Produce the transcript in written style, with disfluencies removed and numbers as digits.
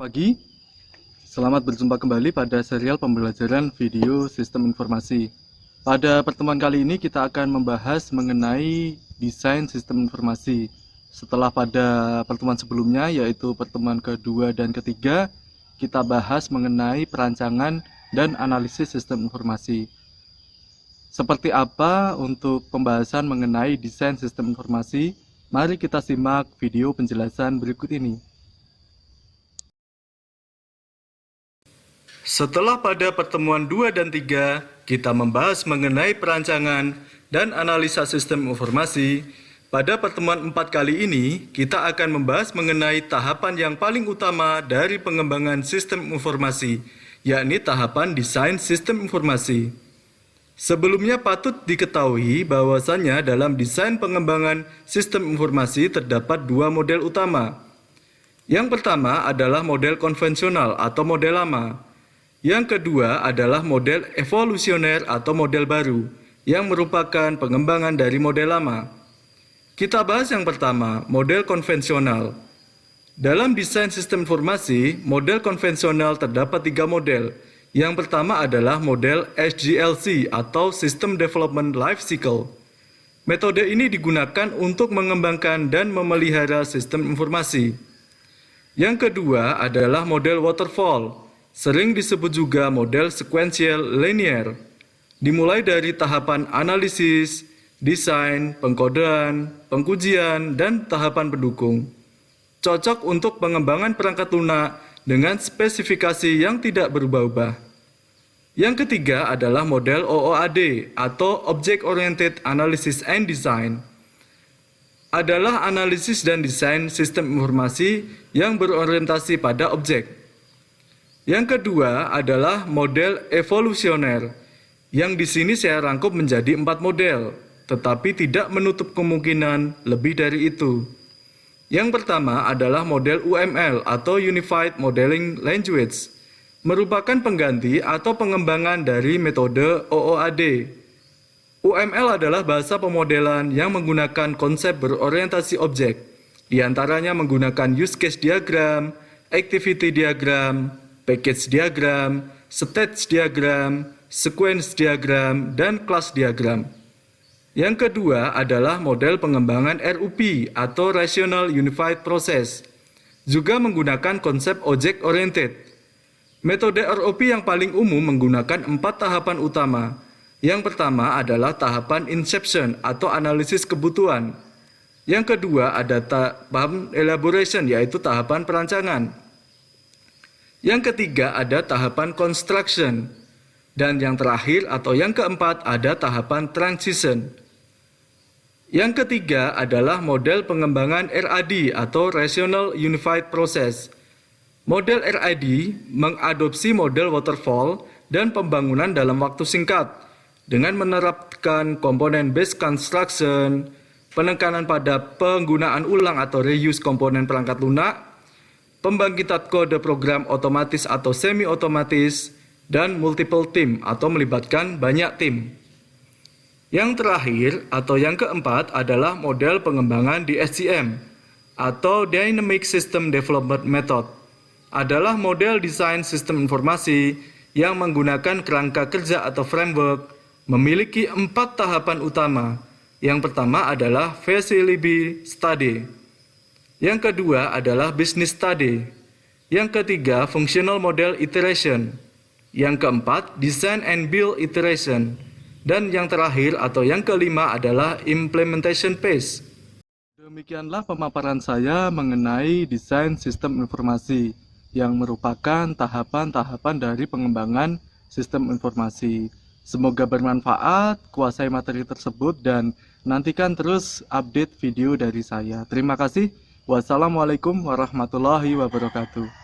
Pagi, selamat berjumpa kembali pada serial pembelajaran video sistem informasi. Pada pertemuan kali ini kita akan membahas mengenai desain sistem informasi. Setelah pada pertemuan sebelumnya, yaitu pertemuan kedua dan ketiga, kita bahas mengenai perancangan dan analisis sistem informasi. Seperti apa untuk pembahasan mengenai desain sistem informasi? Mari kita simak video penjelasan berikut ini. Setelah pada pertemuan 2 dan 3, kita membahas mengenai perancangan dan analisa sistem informasi. Pada pertemuan 4 kali ini, kita akan membahas mengenai tahapan yang paling utama dari pengembangan sistem informasi, yakni tahapan desain sistem informasi. Sebelumnya patut diketahui bahwasannya dalam desain pengembangan sistem informasi terdapat dua model utama. Yang pertama adalah model konvensional atau model lama. Yang kedua adalah model evolusioner atau model baru, yang merupakan pengembangan dari model lama. Kita bahas yang pertama, model konvensional. Dalam desain sistem informasi, model konvensional terdapat 3 model. Yang pertama adalah model SDLC atau System Development Life Cycle. Metode ini digunakan untuk mengembangkan dan memelihara sistem informasi. Yang kedua adalah model waterfall. Sering disebut juga model sequential linear, dimulai dari tahapan analisis, desain, pengkodean, pengujian, dan tahapan pendukung. Cocok untuk pengembangan perangkat lunak dengan spesifikasi yang tidak berubah-ubah. Yang ketiga adalah model OOAD atau Object Oriented Analysis and Design. Adalah analisis dan desain sistem informasi yang berorientasi pada objek. Yang kedua adalah model evolusioner, yang di sini saya rangkum menjadi 4 model, tetapi tidak menutup kemungkinan lebih dari itu. Yang pertama adalah model UML atau Unified Modeling Language, merupakan pengganti atau pengembangan dari metode OOAD. UML adalah bahasa pemodelan yang menggunakan konsep berorientasi objek, diantaranya menggunakan use case diagram, activity diagram, package diagram, stage diagram, sequence diagram, dan class diagram. Yang kedua adalah model pengembangan RUP atau Rational Unified Process, juga menggunakan konsep object oriented. Metode RUP yang paling umum menggunakan 4 tahapan utama. Yang pertama adalah tahapan inception atau analisis kebutuhan. Yang kedua ada tahap elaboration, yaitu tahapan perancangan. Yang ketiga ada tahapan construction, dan yang terakhir atau yang keempat ada tahapan transition. Yang ketiga adalah model pengembangan RAD atau Rational Unified Process. Model RAD mengadopsi model waterfall dan pembangunan dalam waktu singkat dengan menerapkan komponen based construction, penekanan pada penggunaan ulang atau reuse komponen perangkat lunak, pembangkitan kode program otomatis atau semi-otomatis, dan multiple team atau melibatkan banyak tim. Yang terakhir atau yang keempat adalah model pengembangan DSCM atau Dynamic System Development Method. Adalah model desain sistem informasi yang menggunakan kerangka kerja atau framework, memiliki 4 tahapan utama. Yang pertama adalah feasibility study. Yang kedua adalah business study. Yang ketiga, functional model iteration. Yang keempat, design and build iteration. Dan yang terakhir atau yang kelima adalah implementation phase. Demikianlah pemaparan saya mengenai desain sistem informasi yang merupakan tahapan-tahapan dari pengembangan sistem informasi. Semoga bermanfaat, kuasai materi tersebut, dan nantikan terus update video dari saya. Terima kasih. Wassalamualaikum warahmatullahi wabarakatuh.